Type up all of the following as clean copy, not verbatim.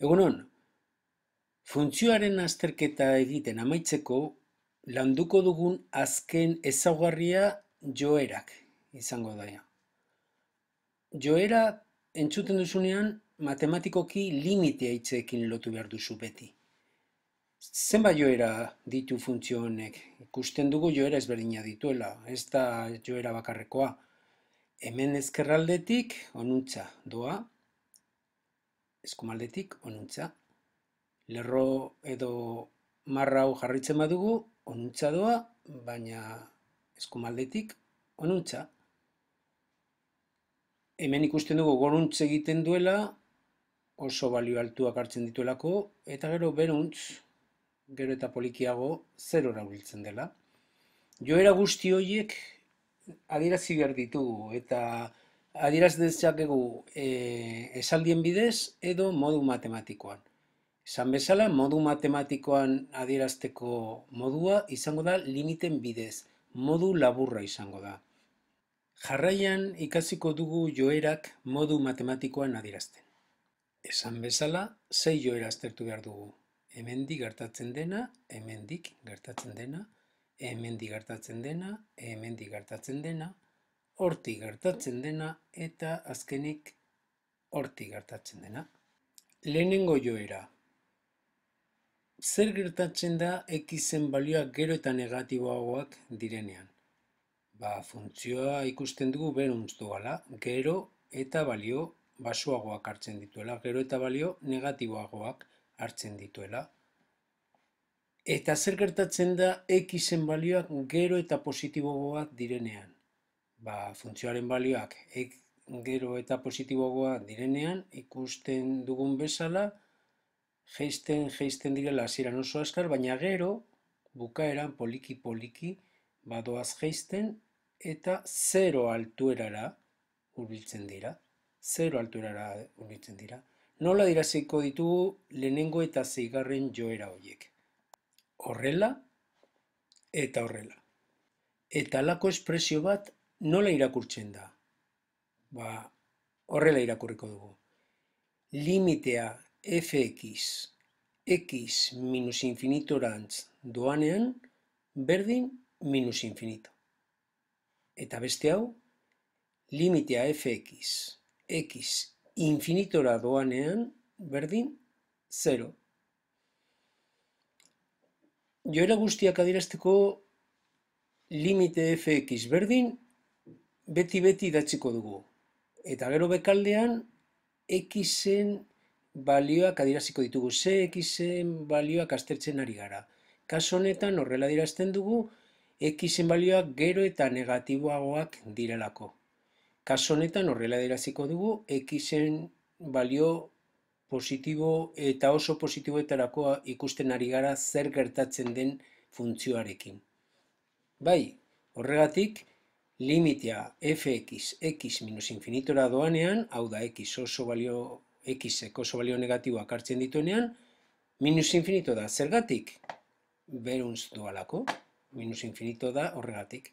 Egunon, funtzioaren azterketa egiten amaitzeko landuko dugun azken ezaugarria joerak izango da. Joera entzuten duzunean matematikoki limitea hitzekin lotu behar duzu beti. Zenbat joera ditu funtzio honek? Ikusten dugu joera ezberdina dituela, ez da joera bakarrekoa. Hemen ezkerraldetik honuntza doa, eskumaldetik honuntza. Lerro edo marra hau jarritzen badugu, honuntza doa, baina eskumaldetik honuntza. Hemen ikusten dugu goruntz egiten duela, oso balio altuak hartzen dituelako, eta gero beruntz, gero eta polikiago, zerora hurbiltzen dela. Joera guzti horiek adierazi behar ditugu, eta adieraz dezakegu esaldien bidez edo modu matematikoan. Esan bezala, modu matematikoan adierazteko modua izango da limiten bidez, modu laburra izango da. Jarraian ikasiko dugu joerak modu matematikoan adierazten. Esan bezala, 6 joera aztertu behar dugu. Hemendik gertatzen dena, hemendik gertatzen dena, hemendik gertatzen dena, hemendik gertatzen dena, hortik gertatzen dena, eta azkenik hortik gertatzen dena. Lehenengo joera. Zer gertatzen da x-en balioak gero eta negatiboagoak direnean? Funtzioa ikusten dugu beruntz doala, gero eta balio basuagoak hartzen dituela, gero eta balio negatiboagoak hartzen dituela. Eta zer gertatzen da x-en balioak gero eta positiboagoak direnean? Funtzioaren balioak gero eta positiboagoak direnean, ikusten dugun bezala, jeisten direla hasieran oso azkar, baina gero, bukaeran poliki-poliki, badoaz jeisten, eta 0 altuerara hurbiltzen dira. 0 altuerara hurbiltzen dira. Nola adiraziko ditugu lehenengo eta 6. joera horiek? Horrela eta horrela. Eta halako espresio bat nola irakurtzen da? Horrela irakurriko dugu. Limitea fx x minus infinitorantz doanean berdin minus infinito. Eta beste hau, limitea fx x infinitora doanean berdin 0. Joera guztiak adierazteko limite fx berdin beti idatziko dugu. Eta gero bekaldean x-en balioak adieraziko ditugu. Ze x-en balioak aztertzen ari gara. Kaso honetan horrela adierazten dugu x-en balioak gero eta negatiboagoak direlako. Kaso honetan horrela adieraziko dugu x-en balio positibo eta oso positiboetarako ikusten ari gara zer gertatzen den funtzioarekin. Horregatik, limitea fx x minus infinitora doanean, hau da x-ek oso balio negatiboak hartzen dituenean, minus infinito da. Zergatik? Beruntz doalako. Minus infinito da horregatik.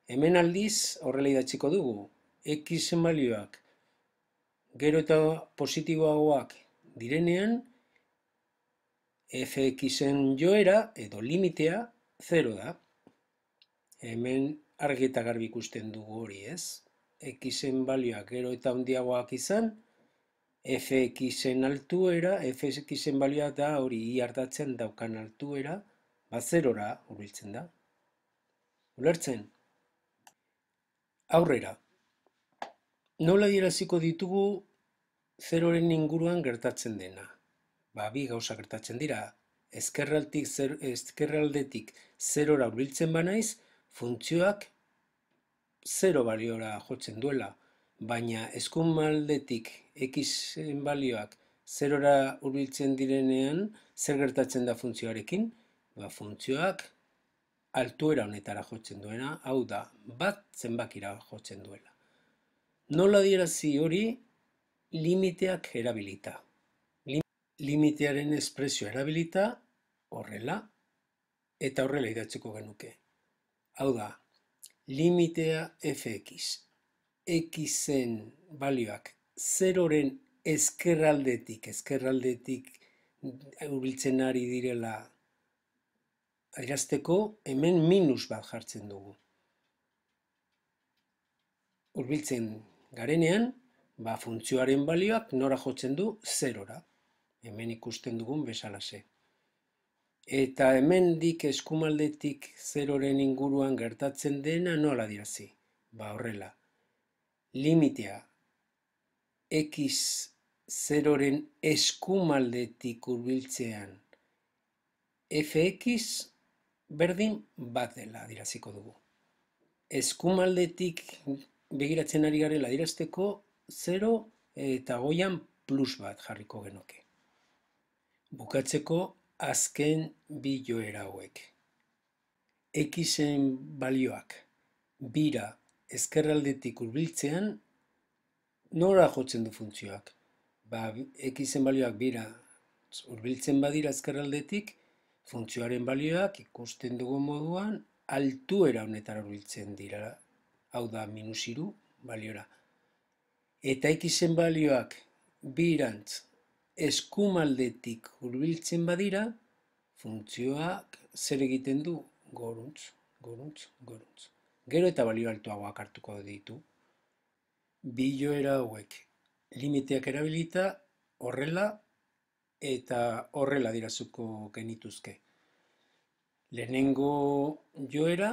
Hemen aldiz horrela idatziko dugu. X-en balioak gero eta positiboagoak direnean, fx-en joera edo limitea 0 da. Hemen argi eta garbi ikusten dugu hori, ez? X-en balioak gero eta handiagoak izan, fx-en altuera, fx-en balioa da hori hartatzen daukan altuera, 0ra hurbiltzen da. Ulertzen? Aurrera. Nola adieraziko ditugu 0ren inguruan gertatzen dena? Bi gauza gertatzen dira. Ezkerraldetik 0ra hurbiltzen banaiz, funtzioak 0 baliora jotzen duela, baina eskumaldetik x-en balioak 0ra hurbiltzen direnean, zer gertatzen da funtzioarekin? Funtzioak altuera honetara jotzen duena, hau da, bat zenbakira jotzen duela. Nola adierazi hori? Limiteak erabilita. Limitearen espresio erabilita, horrela, eta horrela idatziko genuke. Hau da, limitea fx, x-en balioak 0ren ezkerraldetik hurbiltzen ari direla adierazteko, hemen minus bat jartzen dugu. Hurbiltzen garenean, funtzioaren balioak nora jotzen du? Zerora. Hemen ikusten dugun bezalaxe. Eta hemendik eskumaldetik zeroren inguruan gertatzen dena nola dirazi? Horrela. Limitea x zeroren eskumaldetik hurbiltzean fx berdin bat dela adiraziko dugu. Eskumaldetik begiratzen ari garela adierazteko 0 eta goian plus bat jarriko genuke. Bukatzeko azken bi joera hauek. Xen balioak bira ezkerraldetik hurbiltzean nora jotzen du funtzioak? Xen balioak bira hurbiltzen badira ezkerraldetik, funtzioaren balioak ikusten dugun moduan altuera honetara hurbiltzen dira, hau da -3 baliora. Eta xen balioak birantz eskumaldetik hurbiltzen badira, funtzioak zer egiten du? Goruntz. Gero eta balio altuagoak hartuko ditu. Bi joera hauek limiteak erabilita horrela eta horrela adieraziko genituzke. Lehenengo joera,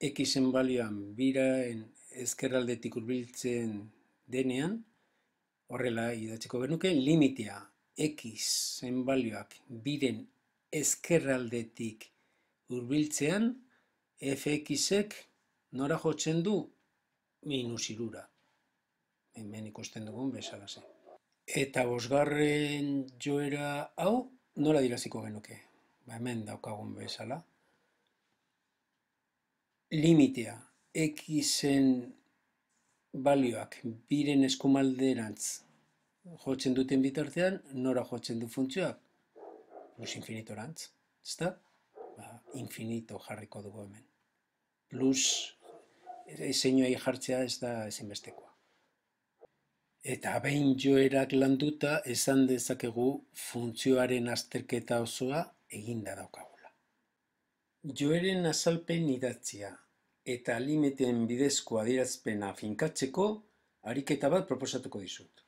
xen balioan biraen ezkerraldetik hurbiltzen denean, horrela idatziko genuke, limitea xen balioak biren ezkerraldetik hurbiltzean, fxek nora jotzen du? -3. Hemen ikusten dugun bezalaxe. Eta bosgarren joera hau nola diraziko genuke? Hemen daukagun bezala. Limitea xen balioak biren eskumalderantz jotzen duten bitartean, nora jotzen du funtzioak? Plus infinitorantz, ezta? Infinito jarriko dugu hemen. Plus seinua jartzea ez da ezinbestekoa. Eta behin joerak landuta esan dezakegu funtzioaren azterketa osoa eginda daukagula. Joeren azalpen idatzia eta limiteen bidezko adierazpena finkatzeko ariketa bat proposatuko dizut.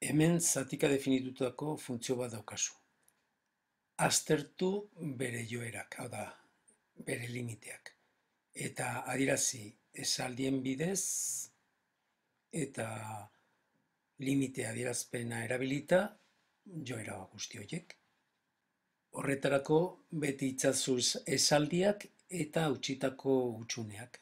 Hemen zatika definitutako funtzio bat daukazu. Aztertu bere joerak, hau da, bere limiteak. Eta adierazi esaldien bidez eta limite adierazpena erabilita joera guzti horiek. Horretarako beti itzazu esaldiak eta hautsitako hutsuneak.